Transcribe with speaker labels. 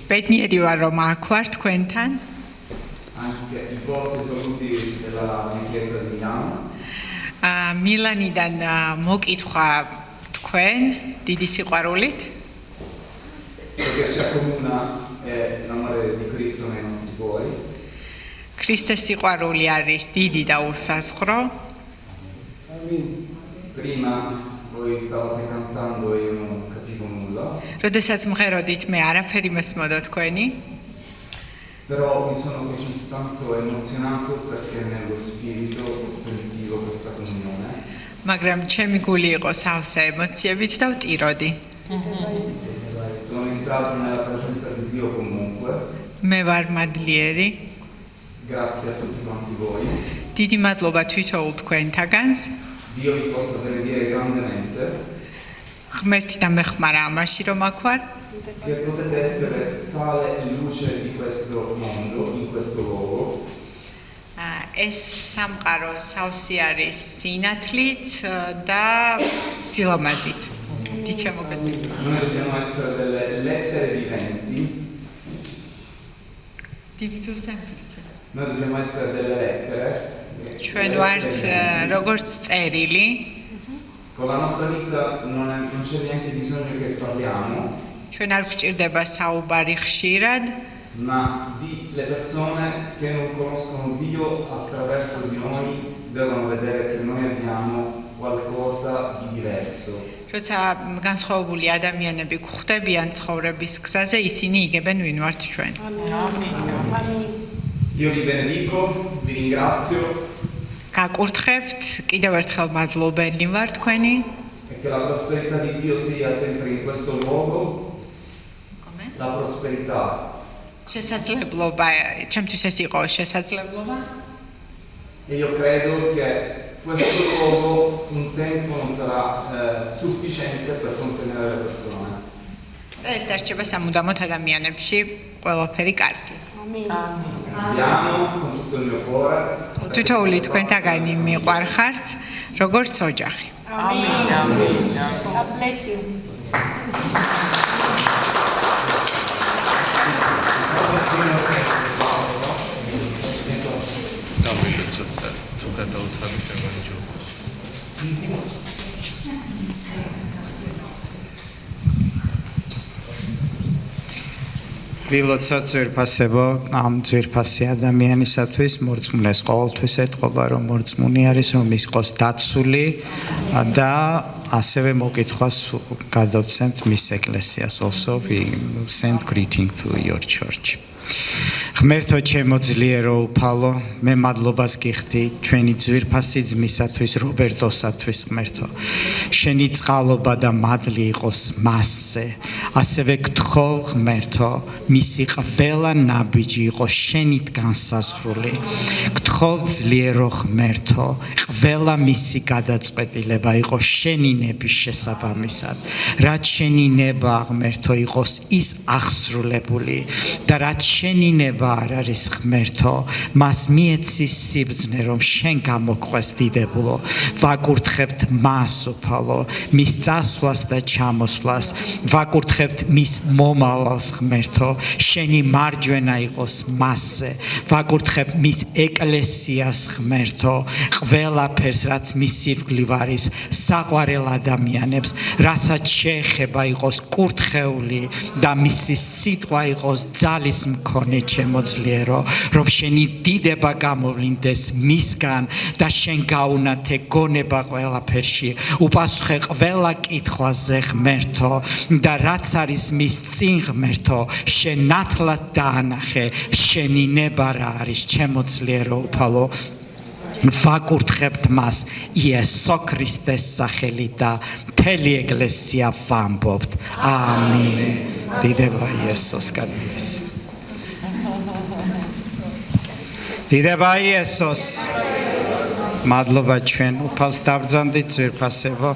Speaker 1: ბედნიერი ვარ რომ აქ ვარ თქვენთან.
Speaker 2: Anche i porti saluti della mia chiesa di Milano.
Speaker 1: მილანიდან მოკითხვა თქვენ დიდი სიყვარულით.
Speaker 2: Perché ci accomuna l'amore di Cristo nei nostri cuori.
Speaker 1: ქრისტეს სიყვარული არის დიდი და უსაზღვრო.
Speaker 2: Prima voi stavate cantando e io non capivo nulla.
Speaker 1: როდესაც მღეროდით მე არაფერი მესმოდა თქვენი.
Speaker 2: Però mi sono così tanto emozionato perché nello spirito sentivo questa comunione.
Speaker 1: მაგრამ ჩემი გული იყო სავსე ემოციებით და ვტიროდი.
Speaker 2: Sono entrato nella presenza di Dio comunque.
Speaker 1: მე ვარ მადლიერი.
Speaker 2: Grazie a tutti quanti voi.
Speaker 1: დიდი მადლობა თვითოულ თქვენთაგანს.
Speaker 2: Dio vi possa benedire grandemente.
Speaker 1: ღმერთი დამეხმარა ამაში რომ აქ ვარ.
Speaker 2: Che potete essere sale e luce di questo mondo, in questo luogo.
Speaker 1: ეს სამყარო სავსე არის სინათლით და სილამაზით. Diciamo così.
Speaker 2: Noi dobbiamo essere delle lettere viventi.
Speaker 1: Divito semplice.
Speaker 2: Noi dobbiamo essere delle lettere.
Speaker 1: ჩვენ ვართ როგორც წერილი.
Speaker 2: Con la nostra vita non c'è neanche bisogno che parliamo.
Speaker 1: ჩვენ არ გვჭირდება საუბარი ხშირად.
Speaker 2: Ma le persone che non conoscono Dio attraverso di noi devono vedere che noi abbiamo qualcosa di diverso.
Speaker 1: როცა განსხვავებული ადამიანები გვხვდებიან ცხოვრების გზაზე, ისინი იგებენ ვინ ვართ ჩვენ.
Speaker 2: Io vi benedico, vi ringrazio.
Speaker 1: გაკურთხებთ, კიდევ ერთხელ მადლობელი ვარ თქვენი.
Speaker 2: E che la prosperità di Dio sia sempre in questo luogo. La prosperità. შესაძლებლობა, ჩემთვის ეს იყო შესაძლებლობა. E io credo che questo luogo un tempo non sarà sufficiente per contenere le persone.
Speaker 1: ეს დარჩება სამუდამოდ ადამიანებში ყველაფერი კარგი.
Speaker 2: Abbiamo con tutto il mio cuore.
Speaker 1: თითოეული თქვენთაგანი მიყვარხართ, როგორც ოჯახი.
Speaker 3: Amen. Amen. God bless you.
Speaker 4: ვილოცოთ ძვირფასებო ამ ძვირფასი ადამიანისათვის მორწმუნეს ყოველთვის ეთყობა რომ მორწმუნე არის რომ იყოს დაცული და ასევე მოკითხვას გადავცემთ მის ეკლესიას also we send greeting to your church ღმერთო ჩემო ძლიერო უფალო მე მადლობას გიხდი ჩვენი ძვირფასი ძმისათვის რობერტოსათვის ღმერთო შენი წყალობა და მადლი იყოს მასზე ასევე გთხოვ ღმერთო მისი ყველა ნაბიჯი იყოს შენით განსაზღვრული გთხოვ ძლიერო ღმერთო ყველა მისი გადაწყვეტილება იყოს შენი ნების შესაბამისად რაც შენი ნება ღმერთო იყოს ის აღსრულებული და რაც შენი ნება არ არის ღმერთო მას მიეცის სიბრძნე რომ შენ გამოგყვეს დიდებულო ვაკურთხებთ მას უფალო მის წასვლას და ჩამოსვლას ვაკურთხებთ მის მომავალს ღმერთო შენი მარჯვენა იყოს მასზე ვაკურთხებთ მის ეკლესიას ღმერთო ყველაფერს რაც მის სირგლივ არის საყვარელ ადამიანებს რასაც შეეხება იყოს კურთხეული და მისი სიტყვა იყოს ძალის მქონე შემოძლიერო რომ შენი დიდება გამოვლინდეს მისგან და შენ გაუნათე გონება ყველაფერში უპასუხე ყველა კითხვაზე ღმერთო და რაც არის მის წინ ღმერთო შენ ნათლად დაანახე შენი ნება რა არის შემოძლიერო უფალო ვაკურთხებთ მას იესო ქრისტეს სახელით და მთელი ეკლესია ვამბობთ ამინ დიდება იესოს გადმის დიდება იესოს მადლობა ჩვენ უფალს დავბრძანდით ძვირფასებო